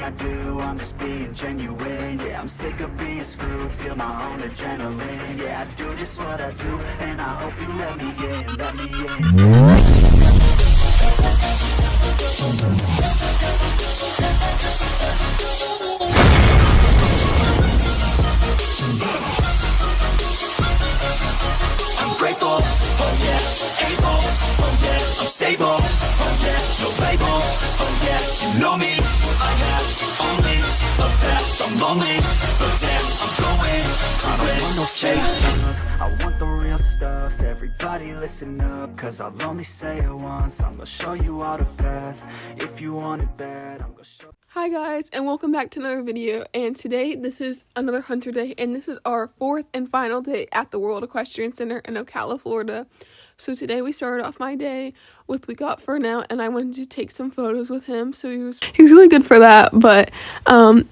everything I do, I'm just being genuine. Yeah, I'm sick of being screwed, feel my own adrenaline. Yeah, I do just what I do, and I hope you let me in, let me in. I'm grateful, oh yeah, able, oh yeah, I'm stable, oh yeah, no label, oh yeah, you know me, I have only a path, I'm lonely, but damn, I'm going through it. I want no fake, I want the real stuff, everybody listen up, cause I'll only say it once, I'm gonna show you all the path, if you want it bad, I'm gonna show. Hi guys, and welcome back to another video, and today this is another hunter day, and this is our fourth and final day at the World Equestrian Center in Ocala, Florida. So today we started off my day with We Got For Now, and I wanted to take some photos with him, so he was really good for that, but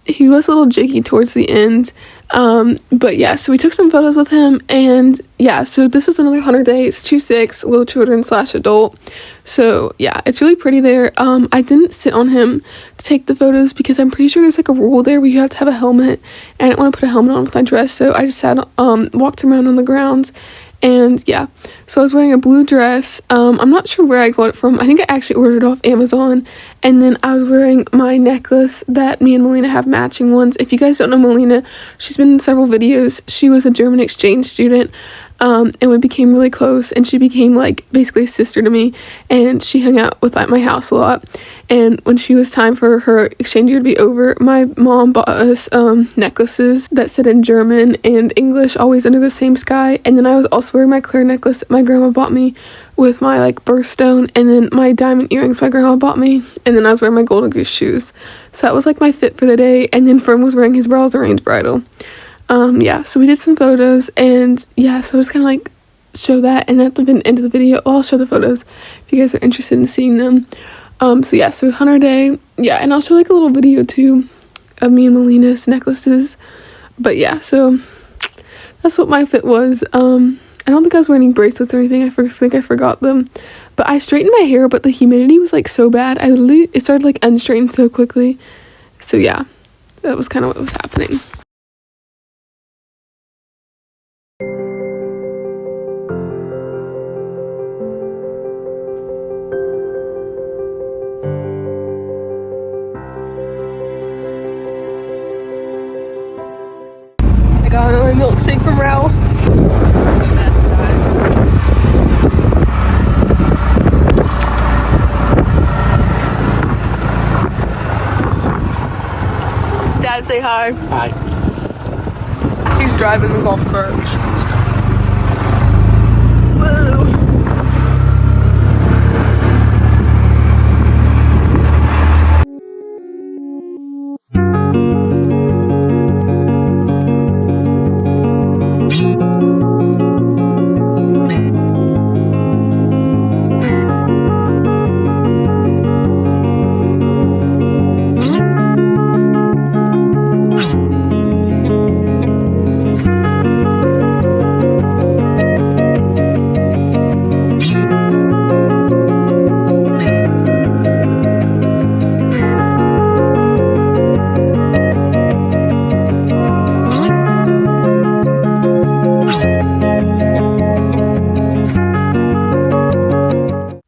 he was a little jiggy towards the end. But yeah, so we took some photos with him, and yeah, so this is another hunter day. It's 2/6, little children / adult. So yeah, it's really pretty there. I didn't sit on him to take the photos because I'm pretty sure there's like a rule there where you have to have a helmet, and I didn't want to put a helmet on with my dress, so I just sat walked around on the grounds. And yeah, so I was wearing a blue dress. I'm not sure where I got it from. I think I actually ordered it off Amazon. And then I was wearing my necklace that me and Melina have matching ones. If you guys don't know Melina, she's been in several videos. She was a German exchange student. And we became really close, and she became like basically a sister to me, and she hung out with at my house a lot. And when she was time for her exchange year to be over, my mom bought us necklaces that said in German and English, always under the same sky. And then I was also wearing my Claire necklace that my grandma bought me with my like birthstone, and then my diamond earrings my grandma bought me, and then I was wearing my golden goose shoes. So that was like my fit for the day. And then Fern was wearing his Browse Range bridle. Yeah, so we did some photos, and yeah, so I just kind of like show that, and at the end of the video, I'll show the photos if you guys are interested in seeing them. So yeah, so Hunter Day, yeah, and I'll show like a little video too of me and Melina's necklaces. But yeah, so that's what my fit was. I don't think I was wearing any bracelets or anything. I think I forgot them, but I straightened my hair, but the humidity was like so bad. It started like unstraightened so quickly. So yeah, that was kind of what was happening. I got another milkshake from Ralph's. The best, guys. Dad, say hi. Hi. He's driving the golf cart. Whoa.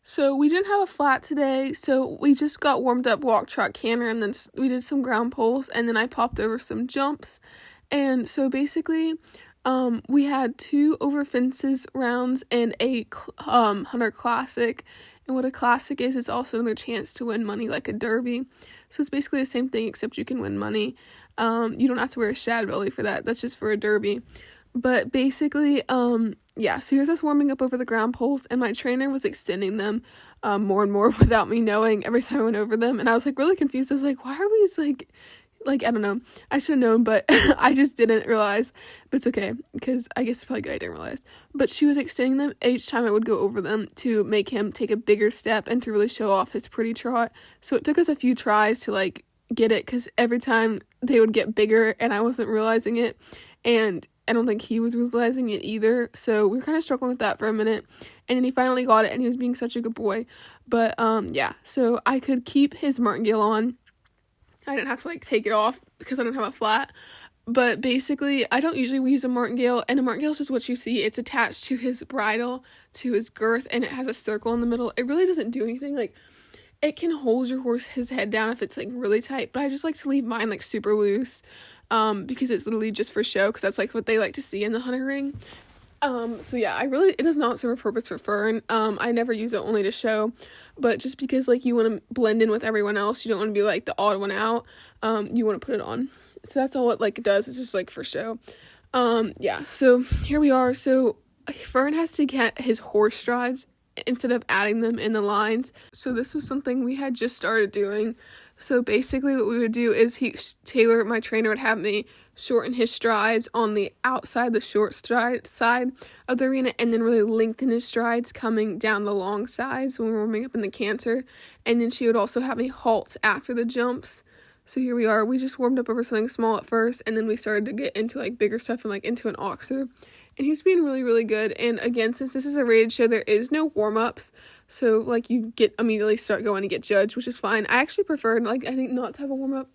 So we didn't have a flat today, so we just got warmed up, walk, trot, canter, and then we did some ground poles, and then I popped over some jumps. And so basically, we had 2 over fences rounds and a Hunter Classic. And what a classic is, it's also another chance to win money like a derby. So it's basically the same thing, except you can win money. You don't have to wear a shad belly for that. That's just for a derby. But basically, yeah, so here's us warming up over the ground poles, and my trainer was extending them more and more without me knowing every time I went over them. And I was like really confused. I was like, why are we like I don't know. I should have known, but I just didn't realize. But it's okay, because I guess it's probably good I didn't realize. But she was extending them each time I would go over them to make him take a bigger step and to really show off his pretty trot. So it took us a few tries to like get it, because every time they would get bigger and I wasn't realizing it. And I don't think he was realizing it either. So we were kind of struggling with that for a minute. And then he finally got it, and he was being such a good boy. But yeah, so I could keep his martingale on. I didn't have to like take it off because I don't have a flat. But basically, I don't usually use a martingale, and a martingale is just what you see. It's attached to his bridle, to his girth, and it has a circle in the middle. It really doesn't do anything. Like, it can hold your horse, his head down if it's like really tight, but I just like to leave mine like super loose, because it's literally just for show, because that's like what they like to see in the hunter ring. So yeah, it does not serve a purpose for fern. I never use it only to show, but just because like you want to blend in with everyone else, you don't want to be like the odd one out, you want to put it on. So that's all it like does. It's just like for show. Yeah, so here we are. So Fern has to get his horse strides instead of adding them in the lines. So this was something we had just started doing. So basically what we would do is Taylor, my trainer, would have me shorten his strides on the outside, the short stride side of the arena, and then really lengthen his strides coming down the long sides when we're warming up in the canter. And then she would also have me halt after the jumps. So here we are. We just warmed up over something small at first, and then we started to get into like bigger stuff and like into an oxer. And he's being really, really good. And again, since this is a rated show, there is no warm-ups. So like you get immediately start going and get judged, which is fine. I actually preferred like I think not to have a warm-up.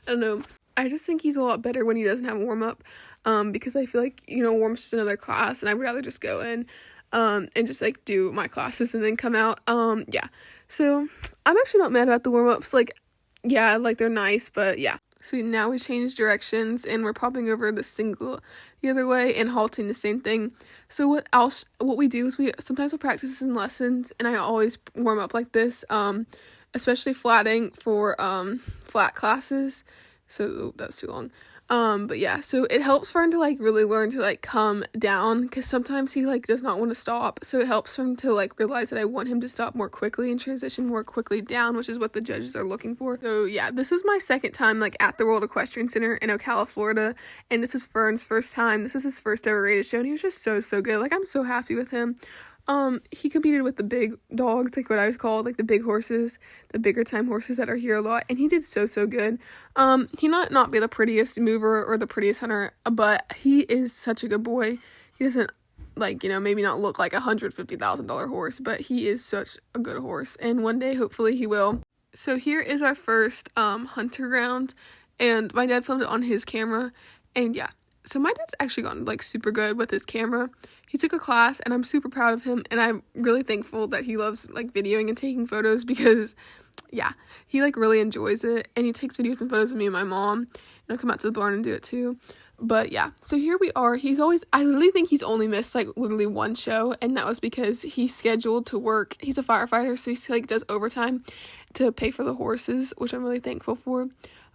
I don't know. I just think he's a lot better when he doesn't have a warm-up. Because I feel like, warm-up's just another class, and I would rather just go in and just like do my classes and then come out. Yeah. So I'm actually not mad about the warm-ups. Like, yeah, like they're nice, but yeah. So now we changed directions and we're popping over the single the other way and halting the same thing. So what we do is sometimes we'll practice in lessons, and I always warm up like this, especially flatting for flat classes. So that's too long. But yeah, so it helps for him to like really learn to like come down, because sometimes he like does not want to stop. So it helps him to like realize that I want him to stop more quickly and transition more quickly down, which is what the judges are looking for. So yeah, this was my second time like at the World Equestrian Center in Ocala, Florida, and this was Fern's first time. This is his first ever rated show, and he was just so good. Like, I'm so happy with him. He competed with the big dogs, like what I was called, like the big horses, the bigger time horses that are here a lot, and he did so good. He might not be the prettiest mover or the prettiest hunter, but he is such a good boy. He doesn't, like, maybe not look like $150,000 horse, but he is such a good horse, and one day, hopefully, he will. So here is our first, hunter ground, and my dad filmed it on his camera, and yeah. So my dad's actually gotten, like, super good with his camera. He took a class, and I'm super proud of him, and I'm really thankful that he loves, like, videoing and taking photos, because, yeah, he, like, really enjoys it, and he takes videos and photos of me and my mom, and I'll come out to the barn and do it, too. But, yeah, so here we are. I literally think he's only missed, like, literally one show, and that was because he's scheduled to work. He's a firefighter, so he, like, does overtime to pay for the horses, which I'm really thankful for,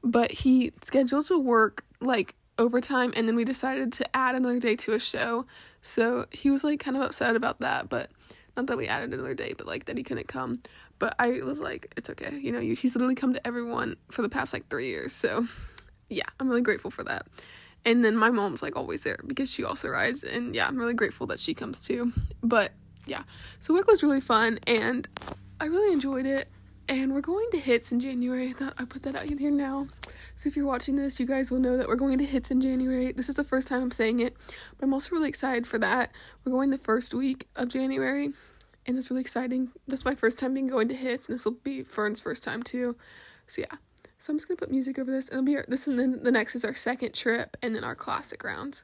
but he scheduled to work, like, overtime, and then we decided to add another day to a show. So he was like kind of upset about that, but not that we added another day, but like that he couldn't come. But I was like, it's okay, he's literally come to everyone for the past like 3 years. So yeah, I'm really grateful for that. And then my mom's like always there because she also rides, and yeah, I'm really grateful that she comes too. But yeah, so WEC was really fun, and I really enjoyed it. And we're going to HITS in January. I thought I'd put that out here now. So if you're watching this, you guys will know that we're going to HITS in January. This is the first time I'm saying it, but I'm also really excited for that. We're going the first week of January, and it's really exciting. This is my first time going to HITS, and this will be Fern's first time too. So yeah, so I'm just going to put music over this. It'll be this, and then the next is our second trip, and then our classic round.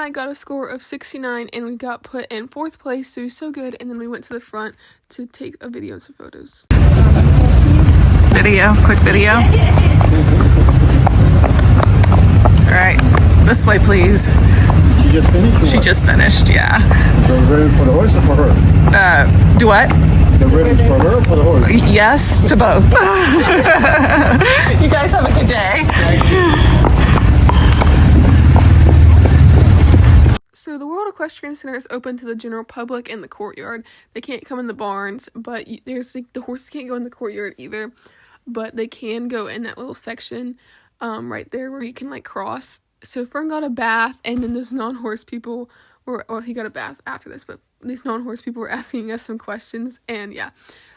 I got a score of 69, and we got put in 4th place, so it was so good. And then we went to the front to take a video and some photos. Quick video. All right, this way, please. She just finished? She just finished, yeah. So ready for the horse or for her? Do what? The ribbons for her or for the horse? Yes, to both. You guys have a good day. Thank you. So the World Equestrian Center is open to the general public in the courtyard. They can't come in the barns, but there's like the horses can't go in the courtyard either, but they can go in that little section right there where you can like cross. So Fern got a bath, and then these non-horse people were, well, he got a bath after this, but these non-horse people were asking us some questions, and yeah,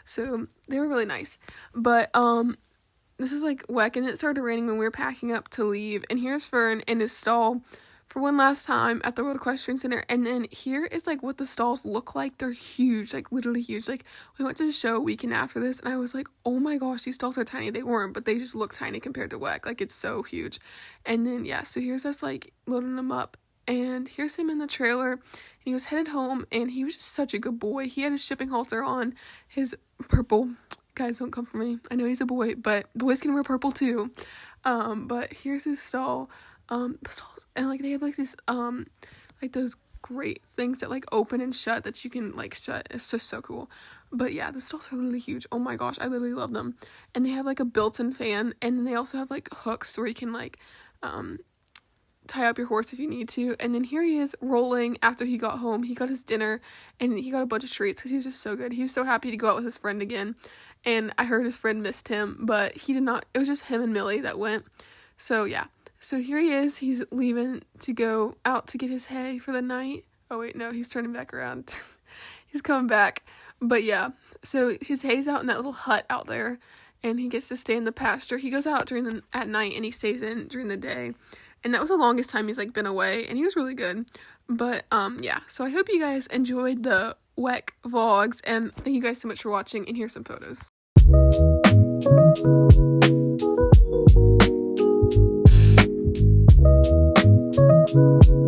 so they were really nice. But this is like WEC, and it started raining when we were packing up to leave, and here's Fern in his stall for one last time at the World Equestrian Center. And then here is like what the stalls look like. They're huge, like literally huge. Like we went to the show a weekend after this, and I was like, oh my gosh, these stalls are tiny. They weren't, but they just look tiny compared to WEC. Like it's so huge. And then yeah, so here's us like loading them up, and here's him in the trailer, and he was headed home, and he was just such a good boy. He had his shipping halter on, his purple. Guys, don't come for me. I know he's a boy, but boys can wear purple too. But here's his stall. The stalls, and like they have like this like those great things that like open and shut that you can like shut. It's just so cool. But yeah, the stalls are literally huge. Oh my gosh, I literally love them. And they have like a built-in fan, and then they also have like hooks where you can like tie up your horse if you need to. And then here he is rolling after he got home. He got his dinner, and he got a bunch of treats because he was just so good. He was so happy to go out with his friend again, and I heard his friend missed him, but he did not. It was just him and Millie that went. So yeah. So here he is, he's leaving to go out to get his hay for the night. Oh wait, no, he's turning back around. He's coming back. But yeah, so his hay's out in that little hut out there, and he gets to stay in the pasture. He goes out at night, and he stays in during the day. And that was the longest time he's like been away, and he was really good. But yeah, so I hope you guys enjoyed the WEC vlogs, and thank you guys so much for watching, and here's some photos. Thank you.